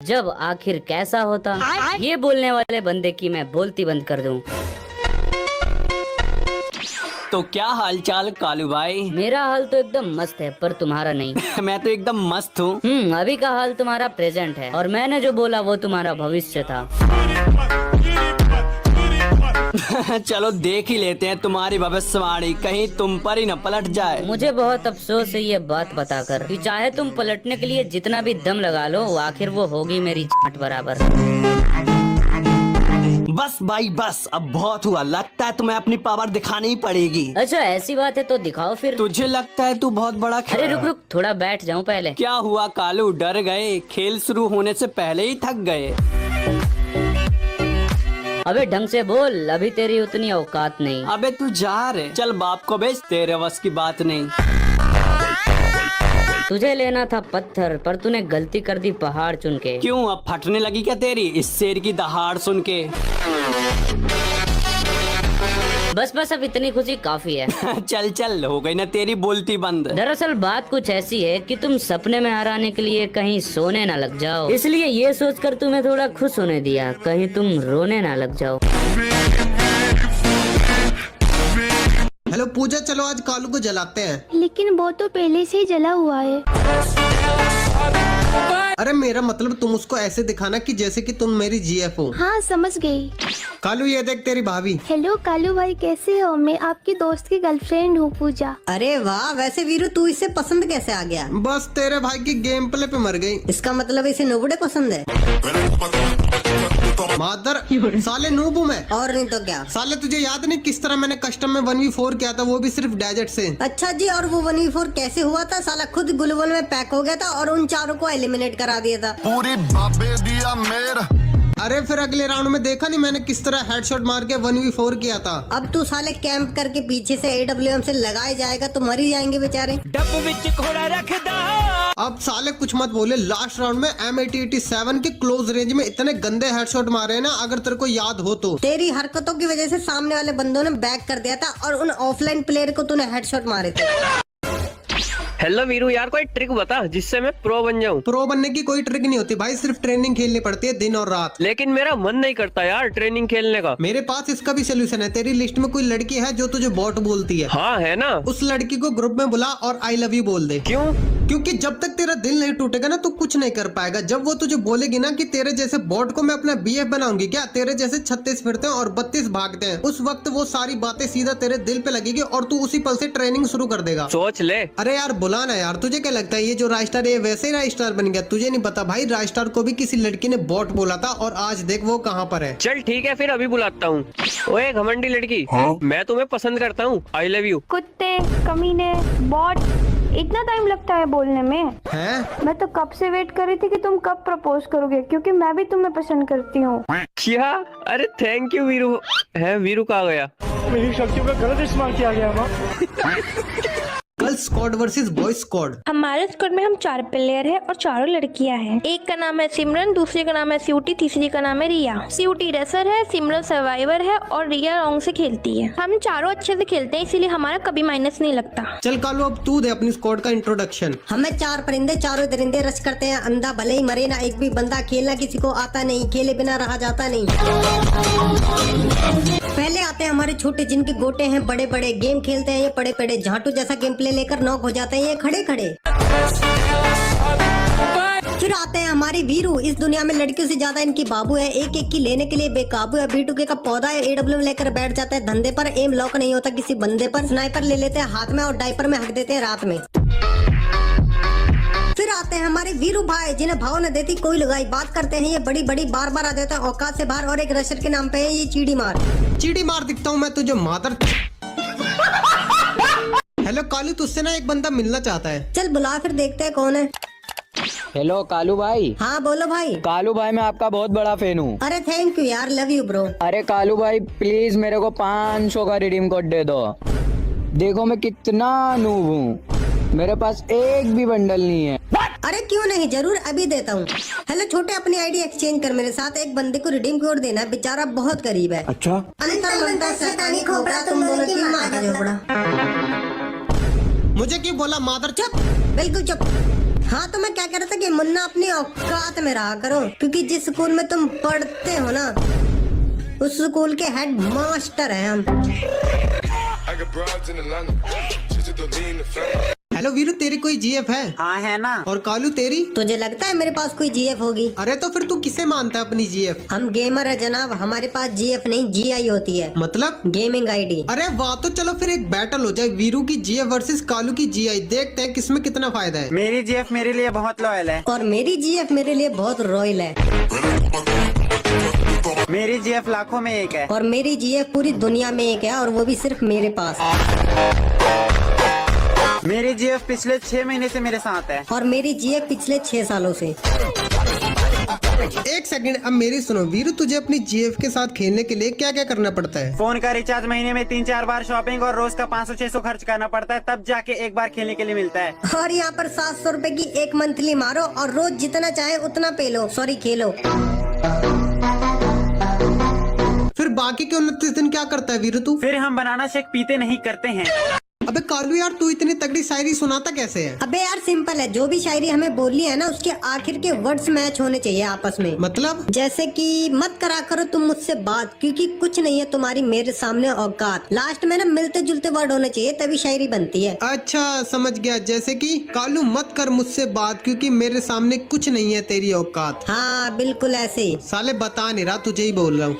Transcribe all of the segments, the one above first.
जब आखिर कैसा होता, ये बोलने वाले बंदे की मैं बोलती बंद कर दूं। तो क्या हालचाल कालू भाई? मेरा हाल तो एकदम मस्त है, पर तुम्हारा नहीं। मैं तो एकदम मस्त हूँ। अभी का हाल तुम्हारा प्रेजेंट है, और मैंने जो बोला वो तुम्हारा भविष्य था। चलो देख ही लेते हैं तुम्हारी भविष्यवाणी कहीं तुम पर ही न पलट जाए। मुझे बहुत अफसोस है ये बात बताकर कि चाहे तुम पलटने के लिए जितना भी दम लगा लो, आखिर वो होगी मेरी छाट बराबर। बस भाई बस, अब बहुत हुआ। लगता है तुम्हें अपनी पावर दिखानी ही पड़ेगी। अच्छा ऐसी बात है तो दिखाओ फिर। तुझे लगता है तू बहुत बड़ा अरे रुक रुक, थोड़ा बैठ जाऊं पहले। क्या हुआ कालू, डर गए? खेल शुरू होने से पहले ही थक गए? अबे ढंग से बोल, अभी तेरी उतनी औकात नहीं। अबे तू जा रे, चल बाप को बेच, तेरे बस की बात नहीं। तुझे लेना था पत्थर, पर तूने गलती कर दी पहाड़ चुन के। क्यों, अब फटने लगी क्या तेरी इस शेर की दहाड़ सुन के? बस बस, अब इतनी खुशी काफी है। चल चल, हो गई ना तेरी बोलती बंद। दरअसल बात कुछ ऐसी है कि तुम सपने में हराने के लिए कहीं सोने ना लग जाओ, इसलिए ये सोचकर तुम्हें थोड़ा खुश होने दिया, कहीं तुम रोने ना लग जाओ। हेलो पूजा, चलो आज कालू को जलाते हैं। लेकिन वो तो पहले से ही जला हुआ है। अरे मेरा मतलब तुम उसको ऐसे दिखाना कि जैसे कि तुम मेरी जीएफ हो। हाँ समझ गई। कालू ये देख तेरी भाभी। हेलो कालू भाई, कैसे हो? मैं आपकी दोस्त की गर्लफ्रेंड हूँ पूजा। अरे वाह, वैसे वीरू तू इससे पसंद कैसे आ गया? बस तेरे भाई की गेम प्ले पे मर गई। इसका मतलब इसे नोबड़े पसंद है। मादर साले नूब हूँ मैं। और नहीं तो क्या। साले तुझे याद नहीं किस तरह मैंने कस्टम में 1v4 किया था, वो भी सिर्फ डेजर्ट से। अच्छा जी, और वो 1v4 कैसे हुआ था? साला खुद गुलवल में पैक हो गया था और उन चारों को एलिमिनेट करा दिया था। पूरी बाबे दिया मेरा। अरे फिर अगले राउंड में देखा नहीं मैंने किस तरह हेडशॉट मार के 1v4 किया था। अब तू साले कैंप करके पीछे से AWM से लगाए जाएगा तो मर ही जाएंगे बेचारे। डब्बू विच घोड़ा रख दा। अब साले कुछ मत बोले, लास्ट राउंड में M8087 के क्लोज रेंज में इतने गंदे हेडशॉट मारे हैं ना, अगर तेरे को याद हो तो। तेरी हरकतों की वजह से सामने वाले बंदों ने बैक कर दिया था और उन ऑफलाइन प्लेयर को तूने हेडशॉट मारे थे। हेलो वीरू, यार कोई ट्रिक बता जिससे मैं प्रो बन जाऊं। प्रो बनने की कोई ट्रिक नहीं होती भाई, सिर्फ ट्रेनिंग खेलनी पड़ती है दिन और रात। लेकिन मेरा मन नहीं करता यार ट्रेनिंग खेलने का। मेरे पास इसका भी सोल्यूशन है। तेरी लिस्ट में कोई लड़की है जो तुझे बॉट बोलती है? हाँ है ना। उस लड़की को ग्रुप में बुला और आई लव यू बोल दे। क्यों? क्योंकि जब तक तेरा दिल नहीं टूटेगा ना, तो कुछ नहीं कर पाएगा। जब वो तुझे बोलेगी ना कि तेरे जैसे बॉट को मैं अपना BF बनाऊंगी क्या, तेरे जैसे 36 फिरते हैं और 32 भागते हैं, उस वक्त वो सारी बातें सीधा तेरे दिल पे लगेगी और तू उसी पल से ट्रेनिंग शुरू कर देगा। सोच ले। अरे यार बुला ना यार, तुझे क्या लगता है ये जो राजस्टार है वैसे ही राजस्टार बन गया? तुझे नहीं पता भाई, राजस्टार को भी किसी लड़की ने बॉट बोला था और आज देख वो कहाँ पर है। चल ठीक है, फिर अभी बुलाता हूँ। ओए घमंडी लड़की, मैं तुम्हें पसंद करता हूँ, आई लव यू। कुत्ते, कमीने, बॉट, इतना टाइम लगता है बोलने में? हैं? मैं तो कब से वेट कर रही थी कि तुम कब प्रपोज करोगे, क्योंकि मैं भी तुम्हें पसंद करती हूँ। क्या? अरे थैंक यू वीरू। है वीरू कहाँ गया? मेरी शक्तियों का गलत इस्तेमाल किया गया ना। Girls squad versus boys squad. हमारे स्क्वाड में हम 4 प्लेयर हैं और चारों लड़कियां हैं। एक का नाम है सिमरन, दूसरे का नाम है स्यूटी, तीसरी का नाम है रिया। स्यूटी रेसर है, सिमरन सर्वाइवर है और रिया रॉन्ग से खेलती है। हम चारों अच्छे से खेलते हैं, इसीलिए हमारा कभी माइनस नहीं लगता। चल कालू अब तू दे अपनी स्क्वाड का इंट्रोडक्शन। हमें 4 परिंदे चारों दरिंदे रश करते हैं। अंधा भले ही मरे ना एक भी बंदा, खेलना किसी को आता नहीं, खेले बिना रहा जाता नहीं। पहले आते हैं हमारे छोटे जिनके गोटे हैं बड़े बड़े, गेम खेलते हैं ये पड़े पड़े, झाटू जैसा गेम प्ले लेकर नॉक हो जाते हैं ये खड़े खड़े। फिर आते हैं हमारे वीरू, इस दुनिया में लड़कियों से ज्यादा इनकी बाबू है, एक एक की लेने के लिए बेकाबू है। B2K का पौधा है, AWM लेकर बैठ जाता है धंधे पर, एम लॉक नहीं होता किसी बंदे पर, स्नाइपर ले लेते हैं हाथ में और डाइपर में हक देते हैं रात में। फिर आते हैं हमारे वीरू भाई, जिन्हें भाव न देती कोई लगाई, बात करते हैं ये बड़ी बड़ी, बार बार आ जाता है औकात से बाहर, और एक रशर के नाम पे है ये चीड़ी मार। चीड़ी मार दिखता हूँ मैं तुझे मादर। हेलो कालू, तुझसे ना एक बंदा मिलना चाहता है। चल बुला फिर देखते हैं कौन है। हेलो कालू भाई। हाँ बोलो भाई। कालू भाई मैं आपका बहुत बड़ा फैन हूँ। अरे थैंक यू यार, लव यू ब्रो। अरे कालू भाई प्लीज मेरे को 500 का रिडीम कोड दे दो। देखो मैं कितना नूब हूँ, मेरे पास एक भी बंडल नहीं है। अरे क्यों नहीं, जरूर अभी देता हूँ। हेलो छोटे, अपनी आईडी एक्सचेंज कर मेरे साथ, एक बंदे को रिडीम कोड देना है, बेचारा बहुत गरीब है। अच्छा। अंतर बनता शैतानी खोपड़ा, तुम दोनों की माँ का झोपड़ा। मुझे क्यों बोला मादर? चुप, बिल्कुल चुप। हाँ तो मैं क्या कह रहा था कि मुन्ना अपनी औकात में रहा करो, क्योंकि जिस स्कूल में तुम पढ़ते हो ना उस स्कूल के हेड मास्टर हैं हम। हेलो वीरू, तेरी कोई जीएफ है? हाँ है ना। और कालू तेरी? तुझे लगता है मेरे पास कोई जीएफ होगी? अरे तो फिर तू किसे मानता है अपनी जीएफ? हम गेमर है जनाब, हमारे पास जीएफ नहीं जीआई होती है, मतलब गेमिंग आईडी। अरे वाह, तो चलो फिर एक बैटल हो जाए, वीरू की जीएफ वर्सेस कालू की जीआई। देखते हैं किसमें कितना फायदा है। मेरी जीएफ मेरे लिए बहुत लॉयल है। और मेरी जीएफ मेरे लिए बहुत रॉयल है। मेरी जीएफ लाखों में एक है। और मेरी जीएफ पूरी दुनिया में एक है, और वो भी सिर्फ मेरे पास। मेरी जीएफ पिछले 6 महीने से मेरे साथ है। और मेरी जीएफ पिछले 6 सालों से। एक सेकंड, अब मेरी सुनो वीरू, तुझे अपनी जीएफ के साथ खेलने के लिए क्या क्या करना पड़ता है? फोन का रिचार्ज, महीने में 3-4 बार शॉपिंग और रोज का 500-600 खर्च करना पड़ता है, तब जाके एक बार खेलने के लिए मिलता है। और यहाँ पर 700 रुपए की एक मंथली मारो और रोज जितना चाहे उतना पे लो, सॉरी खेलो। फिर बाकी के 29 दिन क्या करता है वीरू तू? फिर हम बनाना शेक पीते नहीं करते हैं। अबे कालू यार, तू इतनी तगड़ी शायरी सुनाता कैसे है? अबे यार सिंपल है, जो भी शायरी हमें बोलनी है ना उसके आखिर के वर्ड्स मैच होने चाहिए आपस में। मतलब? जैसे कि मत करा करो तुम मुझसे बात, क्योंकि कुछ नहीं है तुम्हारी मेरे सामने औकात। लास्ट में ना मिलते जुलते वर्ड होने चाहिए, तभी शायरी बनती है। अच्छा समझ गया, जैसे कि कालू मत कर मुझसे बात, क्योंकि मेरे सामने कुछ नहीं है तेरी औकात। हाँ बिल्कुल ऐसे ही। साले बता नहीं रहा, तुझे ही बोल रहा हूँ।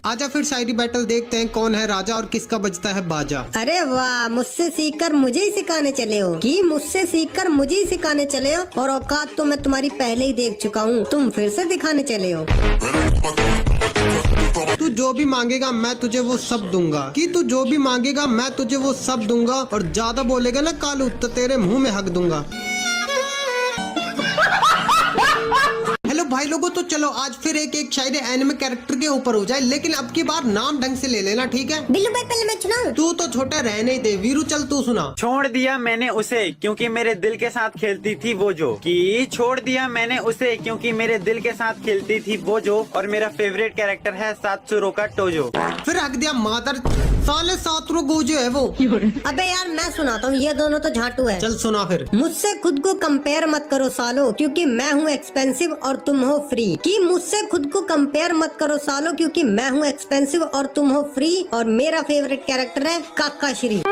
आजा फिर शायरी बैटल देखते हैं, कौन है राजा और किसका बजता है बाजा। अरे वाह, मुझसे सीखकर मुझे ही सिखाने चले हो, कि मुझसे सीखकर मुझे ही सिखाने चले हो। और औकात तो मैं तुम्हारी पहले ही देख चुका हूँ, तुम फिर से दिखाने चले हो। तू जो भी मांगेगा मैं तुझे वो सब दूंगा, कि तू जो भी मांगेगा मैं तुझे वो सब दूंगा, और ज्यादा बोलेगा ना कालू तो तेरे मुंह में हक दूंगा। हेलो भाई लोगों, तो चलो आज फिर एक शायरी एनिमे कैरेक्टर के ऊपर हो जाए, लेकिन अब की बार नाम ढंग से ले लेना, ठीक है? बिल्लू भाई पहले मैं सुनाऊं? तू तो छोटा रहने ही दे, वीरू चल तू सुना। छोड़ दिया मैंने उसे क्योंकि मेरे दिल के साथ खेलती थी वो जो, कि छोड़ दिया मैंने उसे क्योंकि मेरे दिल के साथ खेलती थी वो जो, और मेरा फेवरेट कैरेक्टर है सात्सुरो का टोजो। फिर हक दिया मादर साले, सातरो गोजो है वो। अबे यार मैं सुनाता हूँ, ये दोनों तो झाटू है। चल सुना फिर। मुझसे खुद को कंपेयर मत करो सालो, क्योंकि मैं हूँ एक्सपेंसिव और तुम हो फ्री। कि मुझसे खुद को कंपेयर मत करो सालो, क्योंकि मैं हूँ एक्सपेंसिव और तुम हो फ्री। और मेरा फेवरेट कैरेक्टर है काकाश्री।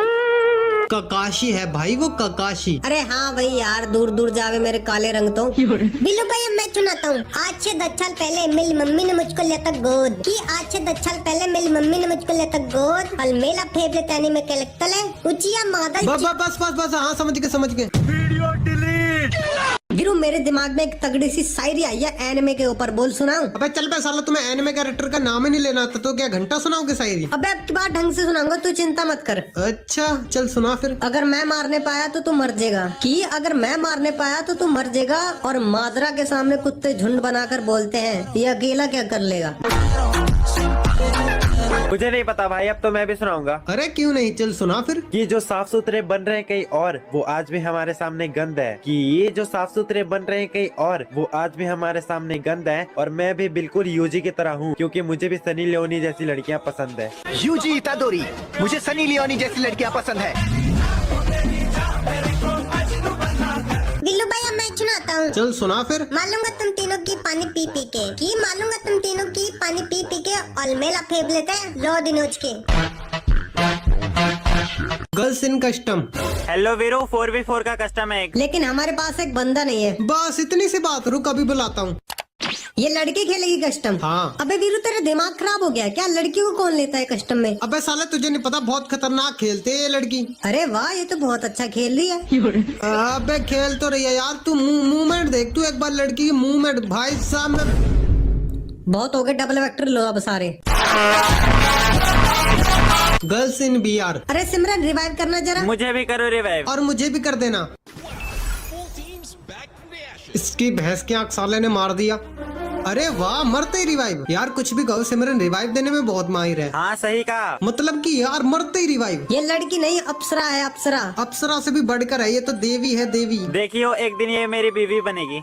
ककाशी है भाई वो, ककाशी। अरे हाँ भाई यार, दूर दूर जावे मेरे काले रंग तो। बिल्लू भाई अब मैं सुनाता हूँ। आज से 10 साल पहले मेरी मम्मी ने मुझको लिया था गोद, कि आज से 10 साल पहले मेरी मम्मी ने मुझको लिया था गोद। और मेरा फेवरेट एनिमे कैरेक्टर है उचिया मादल। बस हाँ समझ गए। Video delete. वीरू मेरे दिमाग में एक तगड़ी सी शायरी आई है एनिमे के ऊपर, बोल सुनाऊं? अबे चल बे साला, तुम्हें एनिमे कैरेक्टर का नाम ही नहीं लेना था तो क्या घंटा सुनाओगे शायरी? अबे अब की बार ढंग से सुनाऊंगा, तू चिंता मत कर। अच्छा चल सुना फिर। अगर मैं मारने पाया तो तू मर जाएगा, कि अगर मैं मारने पाया तो तू मर जाएगा। और मादरा के सामने कुत्ते झुंड बनाकर बोलते हैं, ये अकेला क्या कर लेगा। मुझे नहीं पता भाई, अब तो मैं भी सुनाऊंगा। अरे क्यों नहीं, चल सुना फिर। कि जो साफ सुथरे बन रहे हैं कहीं और, वो आज भी हमारे सामने गंद है। कि ये जो साफ सुथरे बन रहे हैं कहीं और, वो आज भी हमारे सामने गंद है। और मैं भी बिल्कुल यूजी की तरह हूँ, क्योंकि मुझे भी सनी लियोनी जैसी लड़कियाँ पसंद है। यूजी इतादोरी, मुझे सनी लियोनी जैसी लड़कियाँ पसंद है। बिल्लू भाई अब मैं सुनाता हूँ। चल सुना फिर। मालूंगा तुम तीनों की पानी पी पी के, कि मालूंगा तुम तीनों की पानी पी पी के, और मेला फेंक लेते हैं लो दिनोज के। Girls in custom. Hello Veeru, 4v4 का कस्टम है एक। लेकिन हमारे पास एक बंदा नहीं है। बस इतनी सी बात, रुक अभी बुलाता हूँ। ये लड़की खेलेगी कस्टम? हाँ। अबे वीरू तेरा दिमाग खराब हो गया क्या? लड़की को कौन लेता है कस्टम में? अबे साला तुझे नहीं पता, बहुत खतरनाक खेलते है ये लड़की। अरे वाह, ये तो बहुत अच्छा खेल रही है। अबे खेल तो रही है यार, तू मूवमेंट देख, तू एक बार लड़की की मूवमेंट भाई साहब। बहुत हो गए, डबल वेक्टर लो अब सारे। Girls in BR. अरे सिमरन रिवाइव करना जरा। मुझे भी करो रिवाइव। और मुझे भी कर देना। इसकी भैंस की आंख साले ने मार दिया। अरे वाह, मरते ही रिवाइव। यार कुछ भी कहो, सिमरन रिवाइव देने में बहुत माहिर है। हाँ सही कहा। मतलब कि यार मरते ही रिवाइव। ये लड़की नहीं, अप्सरा है अप्सरा। अप्सरा से भी बढ़कर है, ये तो देवी है देवी। देखियो एक दिन ये मेरी बीवी बनेगी।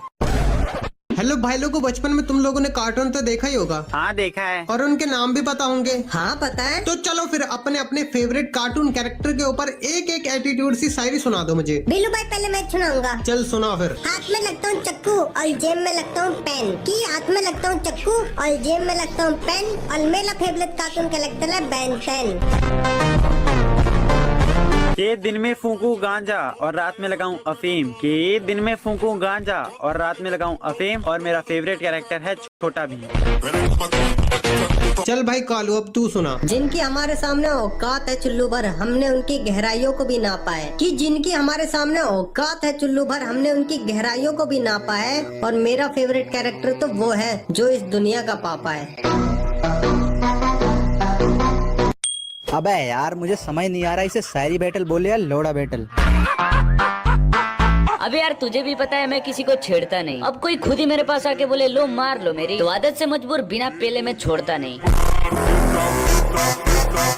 हेलो भाई लोगों, बचपन में तुम लोगों ने कार्टून तो देखा ही होगा। हाँ देखा है। और उनके नाम भी पता होंगे। हाँ पता है। तो चलो फिर अपने अपने फेवरेट कार्टून कैरेक्टर के ऊपर एक एक एटीट्यूड सी शायरी सुना दो मुझे। बिल्लू भाई पहले मैं सुनाऊंगा। चल सुना फिर। हाथ में लगता हूँ चक्कू और जेब में लगता हूँ पेन। की हाथ में लगता हूँ चक्कू और जेब में लगता हूँ पेन, और मेरा फेवरेट कार्टून कैरेक्टर है बेन 10। के दिन में फूकूं गांजा और रात में लगाऊं अफीम, के दिन में फूकूं गांजा और रात में लगाऊं अफीम, और मेरा फेवरेट कैरेक्टर है छोटा भीम। चल भाई कालू, अब तू सुना। जिनकी हमारे सामने औकात है चुल्लू भर, हमने उनकी गहराइयों को भी नापा है। कि जिनकी हमारे सामने औकात है चुल्लू भर, हमने उनकी गहराइयों को भी नापा है, और मेरा फेवरेट कैरेक्टर तो वो है जो इस दुनिया का पापा है। अबे यार मुझे समझ नहीं आ रहा, इसे शायरी बैटल बोले या लोड़ा बैटल। अबे यार तुझे भी पता है मैं किसी को छेड़ता नहीं। अब कोई खुद ही मेरे पास आके बोले लो मार लो मेरी, तो आदत से मजबूर बिना पेले में छोड़ता नहीं।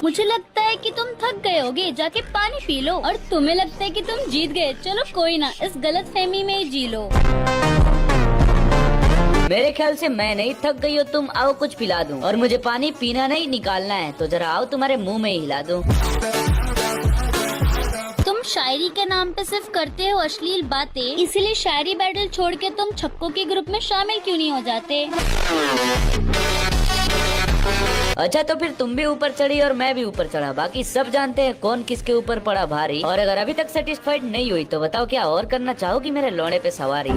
मुझे लगता है कि तुम थक गए होगे, जाके पानी पी लो। और तुम्हें लगता है कि तुम जीत गए, चलो कोई ना, इस गलतफहमी में ही जी लो। मेरे ख्याल से मैं नहीं थक गई हो तुम, आओ कुछ पिला दूं। और मुझे पानी पीना नहीं निकालना है, तो जरा आओ तुम्हारे मुंह में ही हिला दूं। तुम शायरी के नाम पे सिर्फ करते हो अश्लील बातें, इसलिए शायरी बैटल छोड़ के तुम छक्कों के ग्रुप में शामिल क्यों नहीं हो जाते? अच्छा तो फिर तुम भी ऊपर चढ़ी और मैं भी ऊपर चढ़ा, बाकी सब जानते हैं कौन किसके ऊपर पड़ा भारी। और अगर अभी तक सेटिस्फाइड नहीं हुई तो बताओ क्या और करना चाहोगी मेरे लौड़े पे सवारी?